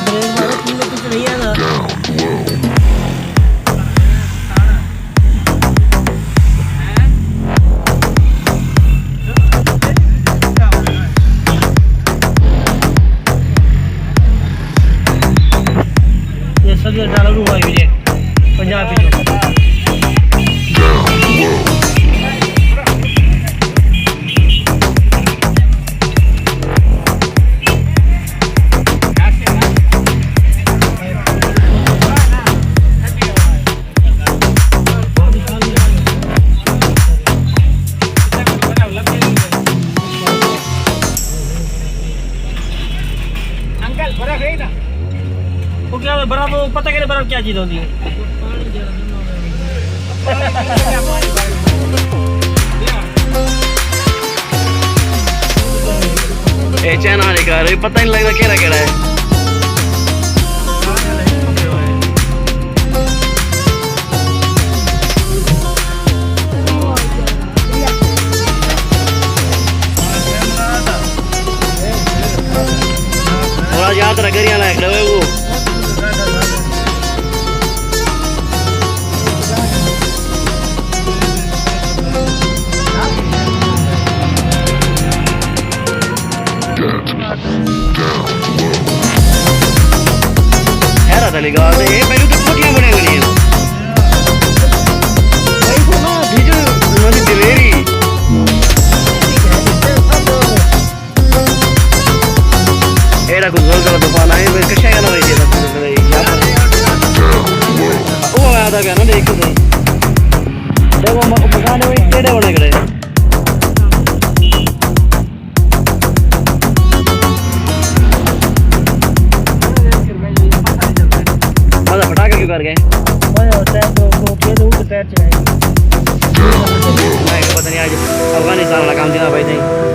Break मारो तुम लोग कुछ नहीं है ना ये सब ये डालो हुआ ये पंजाबी जो क्या बर्फ पता करे बर्फ क्या चीज होती है ए चाइना निकाल पता नहीं लगता केड़ा केड़ा है थोड़ा याद रख गरिया लायक रहे वो चलेगा ये पहले तो कुछ नहीं बनेगा नहीं भाई को ना भेजो नदी दिलेरी एरा कुछ जोर जोर तूफान आए फिर कैसे आना है ये वो आया था क्या ना देखो तो देखो मकान में टेढ़े होने खड़े कर गए होता है तो वो पैर चलाएंगे पता नहीं आज अफगानिस्तान वाला काम देना भाई नहीं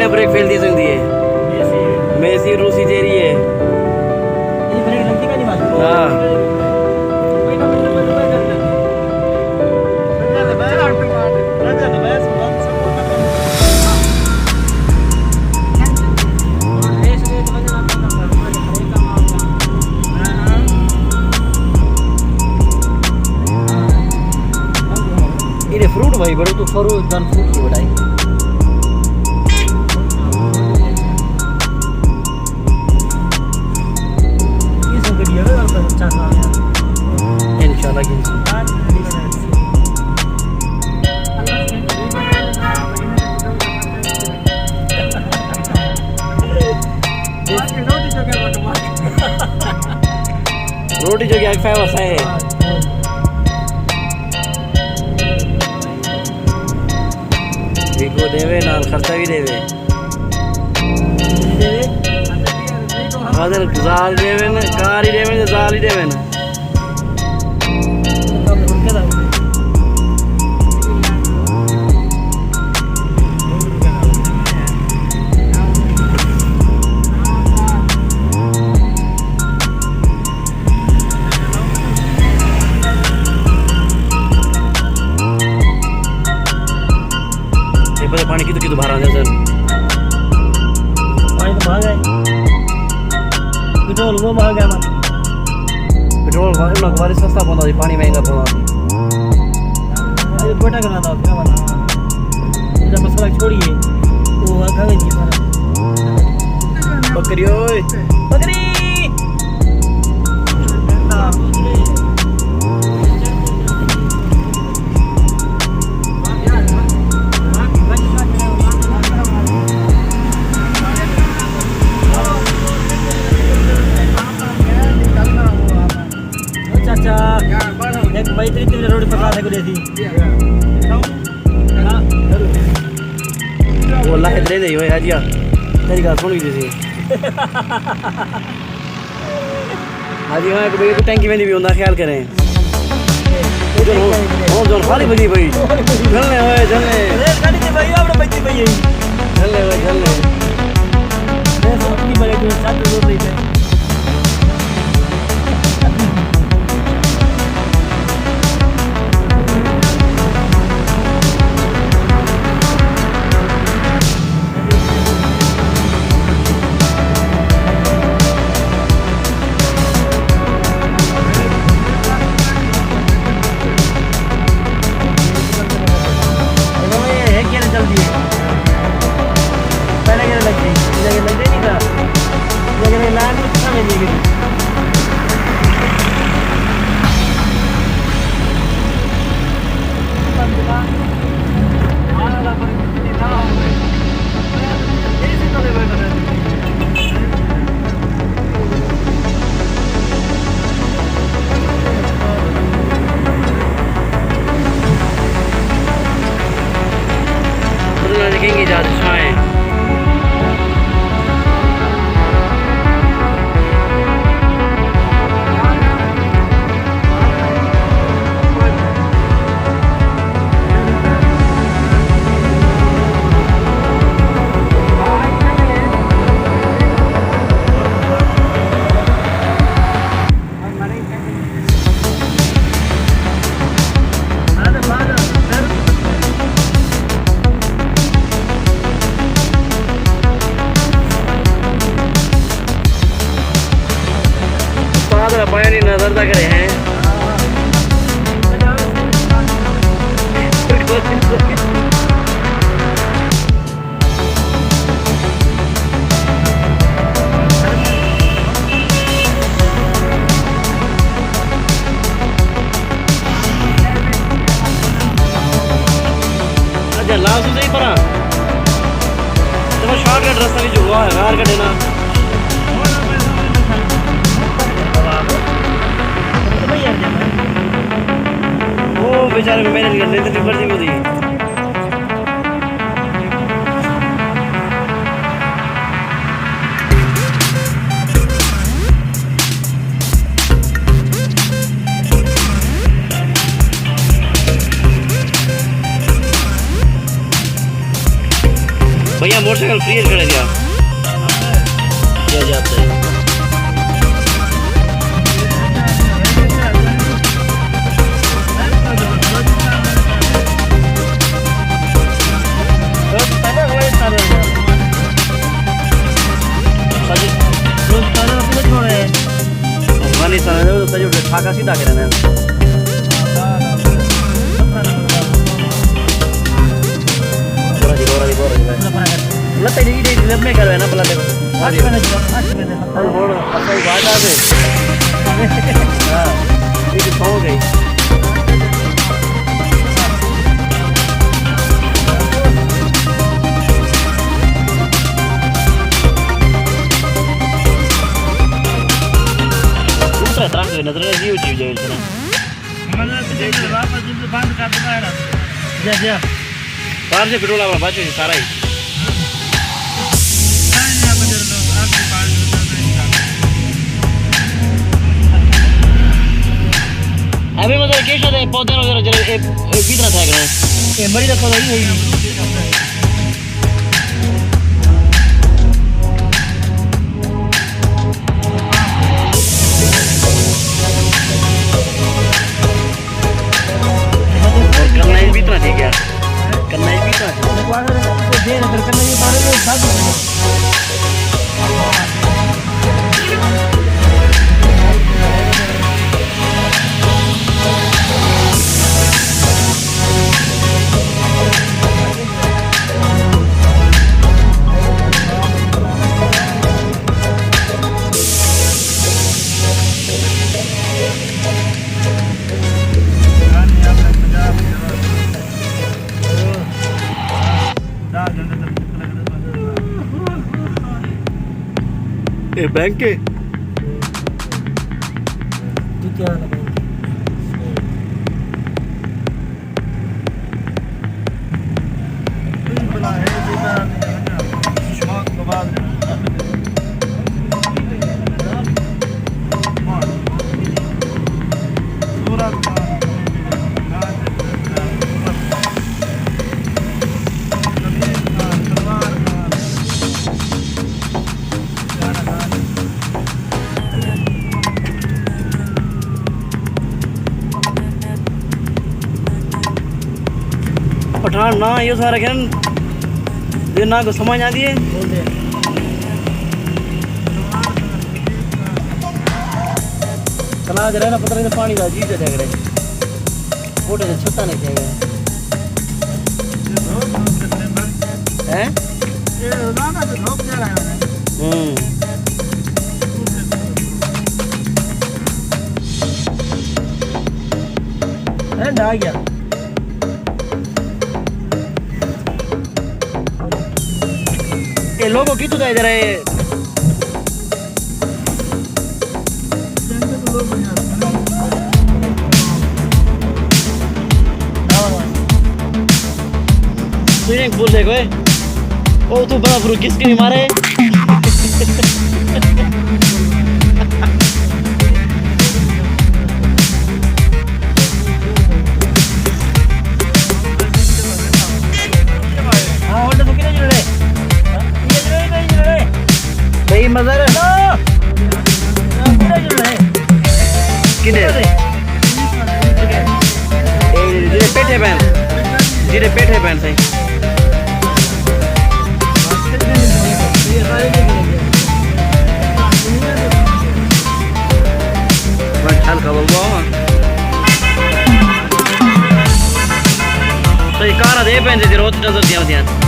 ब्रेक फेल दी सकती है मेसी रूसी तेरी है ये ब्रेक लगती का नहीं बात हां कोई ना ये फ्रूट भाई बड़े तो फरू दन फ्रूट की बढ़ाई ये सब वीडियो में अच्छा था यार lagi sih. रोटी जो क्या फेमस है देखो देवे नाल खर्चा भी देवे अदर जाल देवे न कार ही देवे न जाल ही देवे न पानी कितु बाहर आ जाए सर पानी तो महंगा है पेट्रोल वो महंगा है पेट्रोल बारी सस्ता पौधा पानी महंगा पौधा ये बेटा करना था क्या बना जब मसाला छोड़िए तो आधा नहीं सारा बकरी ओए बकरी एक भाई तेरी रोड पर ला को देती वो अल्लाह के दे होए हाजिया तेरी गल सुन भी दी हाजी हां भाई को टैंकी में भी होंदा ख्याल करें ओ जोन खाली बजी भाई चलने होए चलने अरे गाड़ी से भाई आपने बच्ची भाई चलने होए चलने मैं सब की बड़े को साथ रोड नहीं थे देखेंगे जादशाएं पानी नजर तक रहे हैं अच्छा लाल से सही परा तो शॉर्टकट रास्ता भी जो हुआ है बाहर का देना वो बेचारे को मैंने लिया लेते थे फर्जी में दी भैया मोटरसाइकिल फ्री खड़े दिया जाते हैं ठाका सीधा करना है लगता है ये लब में करवे ना पलाटे हां और अच्छा ही बात आ गई हां ये तो हो गई तरह से नजर नहीं उची जाए इतना मतलब तो वापस बंद कर दूंगा यार जैसे बाहर से पेट्रोल वाला बच सारा ही अभी मतलब कैसा है पौधे वगैरह जरा एक बीतना था करना ये बड़ी दफा ही है करना ही बीतना ठीक है करना ही बीतना दे अगर करना ये बारे में साथ बैंक के क्या पठान ना ये सारा क्या ना को समझ आती है चला जरा ना पता नहीं पानी का जी से जाएगा फोटो से छत्ता नहीं जाएगा हैं ये रोजाना तो धोख जा रहा है आ गया ये लोगों की तो इधर है स्विमिंग पूल देखो ओ तू बड़ा फ्रू किसके भी मारे भाई मज़ा किधर जिरे पेट है बहन जिरे पेट है बहन सही चल का बोल तो ये कार दे बहन जी रोज नजर दिया दिया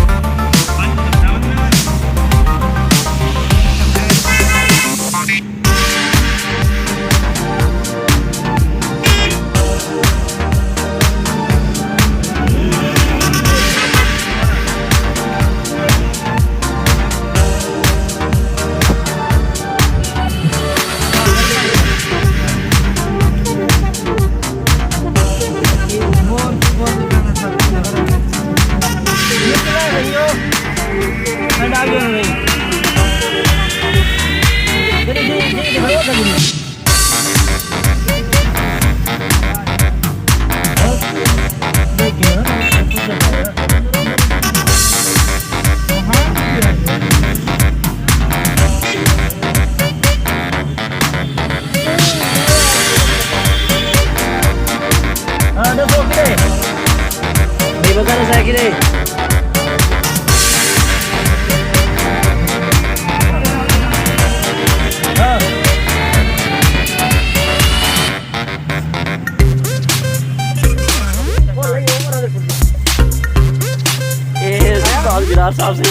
गिरार साहब सही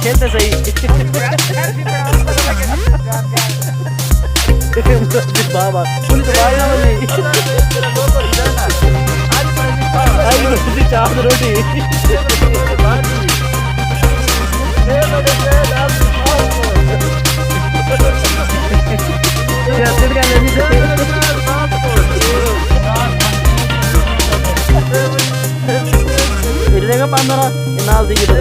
खेलते सही बाबा पुलिस भाई ना बोली आज चार रोटी 76 ਕਹਿੰਦੇ ਸੀ ਇਹਦੇ ਦਾ 15 ਇਹ ਨਾਲ ਦੀ ਕਿਤੇ